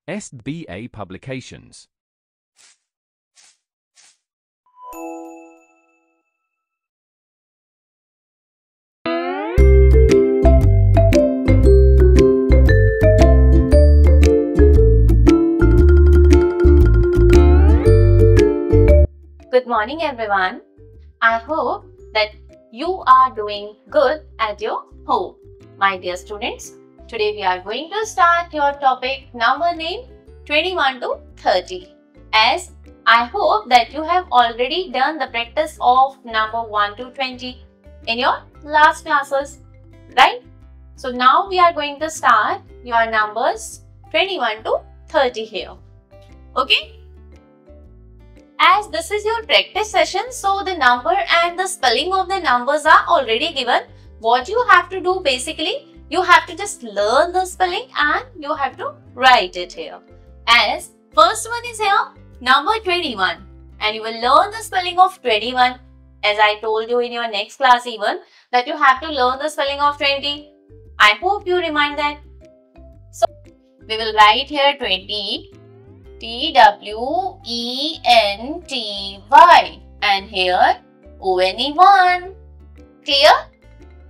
SBA Publications. Good morning everyone. I hope that you are doing good at your home. My dear students, today we are going to start your topic number name 21 to 30. As I hope that you have already done the practice of number 1 to 20 in your last classes, right? So now we are going to start your numbers 21 to 30 here. Okay? As this is your practice session, so the number and the spelling of the numbers are already given. What you have to do basically, you have to just learn the spelling and you have to write it here. As first one is here, number 21, and you will learn the spelling of 21. As I told you in your next class even, that you have to learn the spelling of 20. I hope you remind that. So we will write here 20. T-W-E-N-T-Y, and here O-N-E-1. Clear?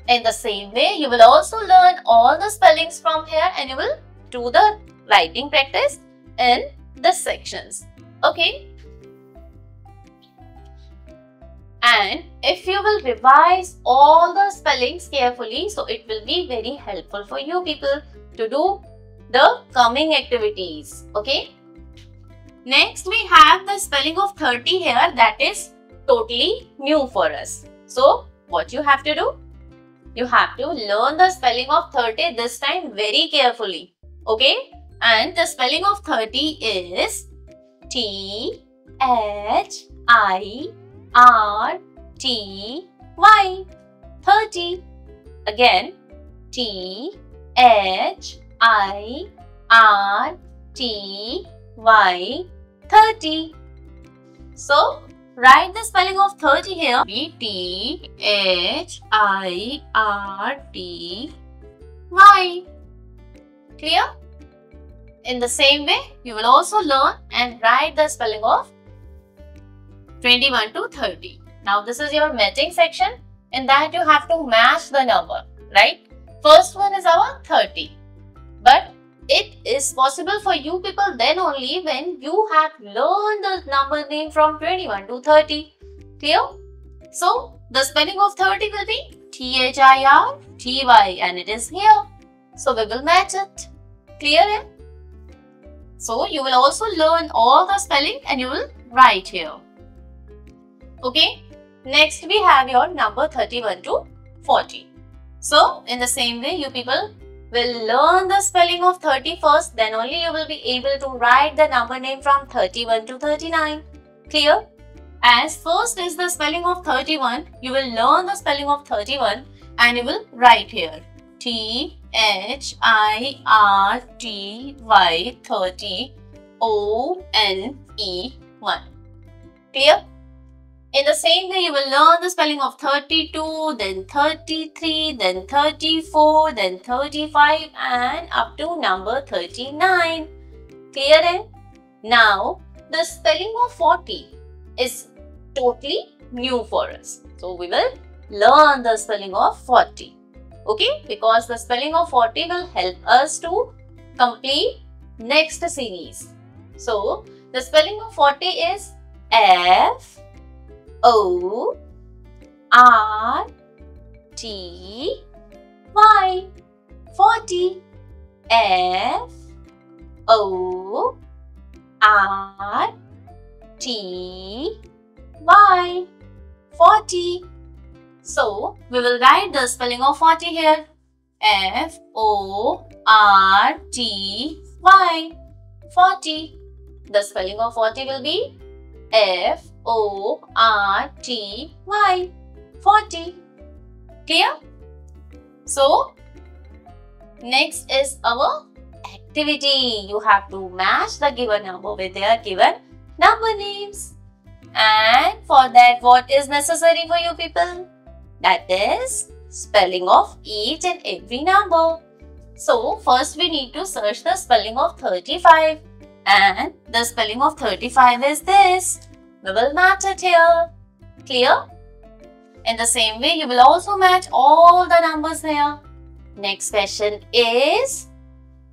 In the same way, you will also learn all the spellings from here and you will do the writing practice in the sections. Okay? And if you will revise all the spellings carefully, so it will be very helpful for you people to do the coming activities. Okay? Next, we have the spelling of 30 here, that is totally new for us. So, what you have to do? You have to learn the spelling of 30 this time very carefully. Okay? And the spelling of 30 is T-H-I-R-T-Y. 30. Again, T-H-I-R-T-Y. 30. So, write the spelling of 30 here. T-H-I-R-T-Y. Clear? In the same way, you will also learn and write the spelling of 21 to 30. Now, this is your matching section. In that, you have to match the number, right? First one is our 30. But it is possible for you people then only when you have learned the number name from 21 to 30. Clear? So, the spelling of 30 will be T-H-I-R-T-Y and it is here. So, we will match it. Clear? So, you will also learn all the spelling and you will write here. Okay? Next, we have your number 31 to 40. So, in the same way, you people will learn the spelling of 30 first, then only you will be able to write the number name from 31 to 39. Clear? As first is the spelling of 31, you will learn the spelling of 31 and you will write here T-H-I-R-T-Y 30 O-N-E-1. Clear? In the same way, you will learn the spelling of 32, then 33, then 34, then 35 and up to number 39. Clear? Now, the spelling of 40 is totally new for us. So, we will learn the spelling of 40. Okay? Because the spelling of 40 will help us to complete next series. So, the spelling of 40 is F-O-R-T-Y. 40. F-O-R-T-Y. 40. So, we will write the spelling of 40 here. F-O-R-T-Y. 40. The spelling of 40 will be F-O-R-T-Y. 40. Clear? So, next is our activity. You have to match the given number with their given number names. And for that, what is necessary for you people? That is spelling of each and every number. So first we need to search the spelling of 35. And the spelling of 35 is this. We will match it here. Clear? In the same way, you will also match all the numbers here. Next question is,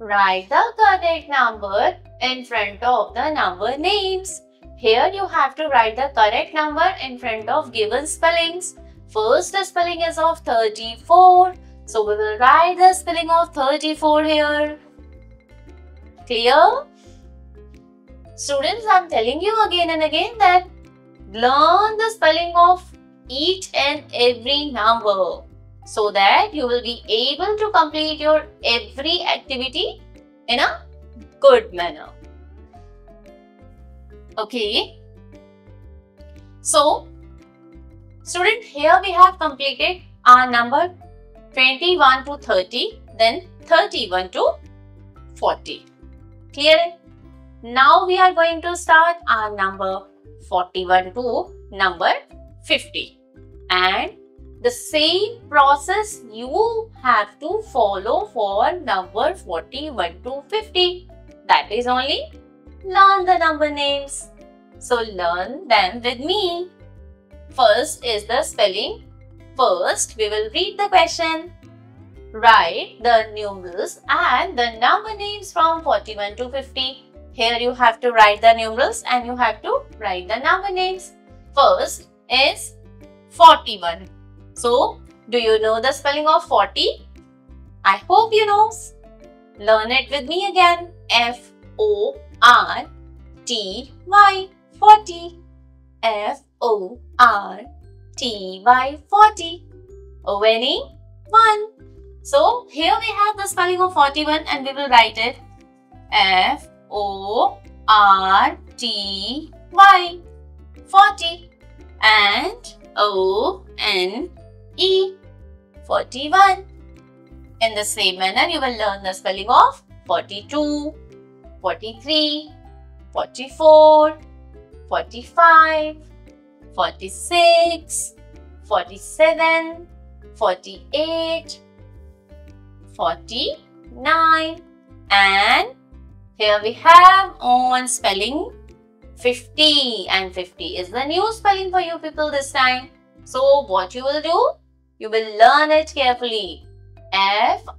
write the correct number in front of the number names. Here you have to write the correct number in front of given spellings. First, the spelling is of 34. So we will write the spelling of 34 here. Clear? Students, I am telling you again and again that learn the spelling of each and every number so that you will be able to complete your every activity in a good manner. Okay. So, student, here we have completed our number 21 to 30, then 31 to 40. Clear? Now we are going to start our number 41 to number 50. And the same process you have to follow for number 41 to 50. That is only learn the number names. So learn them with me. First is the spelling. First, we will read the question. Write the numerals and the number names from 41 to 50. Here you have to write the numerals and you have to write the number names. First is 41. So, do you know the spelling of 40? I hope you know. Learn it with me again. F-O-R-T-Y 40. F-O-R-T-Y 40. O-N-E 1. So, here we have the spelling of 41 and we will write it F-O-R-T-Y 40 and O-N-E 41. In the same manner, you will learn the spelling of 42, 43, 44, 45, 46, 47, 48, 49, and here we have on spelling 50, and 50 is the new spelling for you people this time. So what you will do? You will learn it carefully. F-I-F-T-Y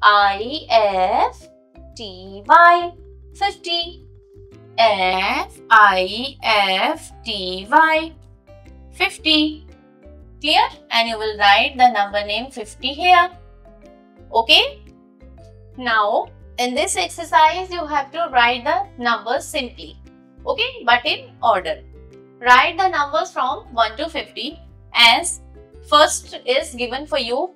50. F-I-F-T-Y 50. Clear? And you will write the number name 50 here. Okay? Now, in this exercise, you have to write the numbers simply. Okay? But in order. Write the numbers from 1 to 50 as first is given for you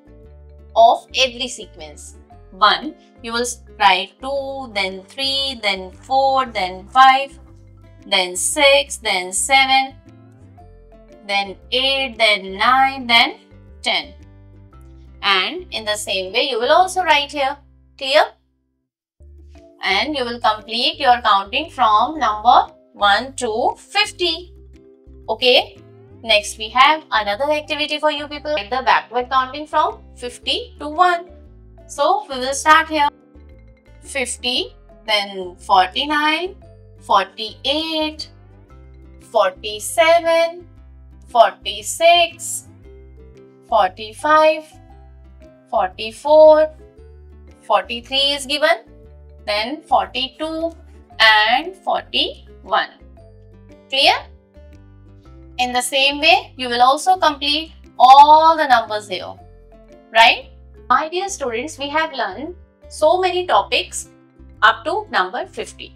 of every sequence. 1, you will write 2, then 3, then 4, then 5, then 6, then 7, then 8, then 9, then 10. And in the same way, you will also write here. Clear? And you will complete your counting from number 1 to 50. Okay? Next, we have another activity for you people. Write the backward counting from 50 to 1. So, we will start here. 50, then 49, 48, 47, 46, 45, 44, 43 is given, then 42 and 41. Clear? In the same way, you will also complete all the numbers here. Right? My dear students, we have learned so many topics up to number 50.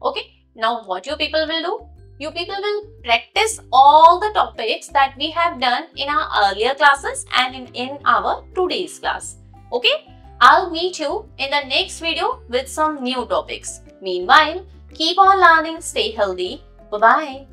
Okay? Now what you people will do? You people will practice all the topics that we have done in our earlier classes and in our today's class. Okay? I'll meet you in the next video with some new topics. Meanwhile, keep on learning, stay healthy. Bye-bye.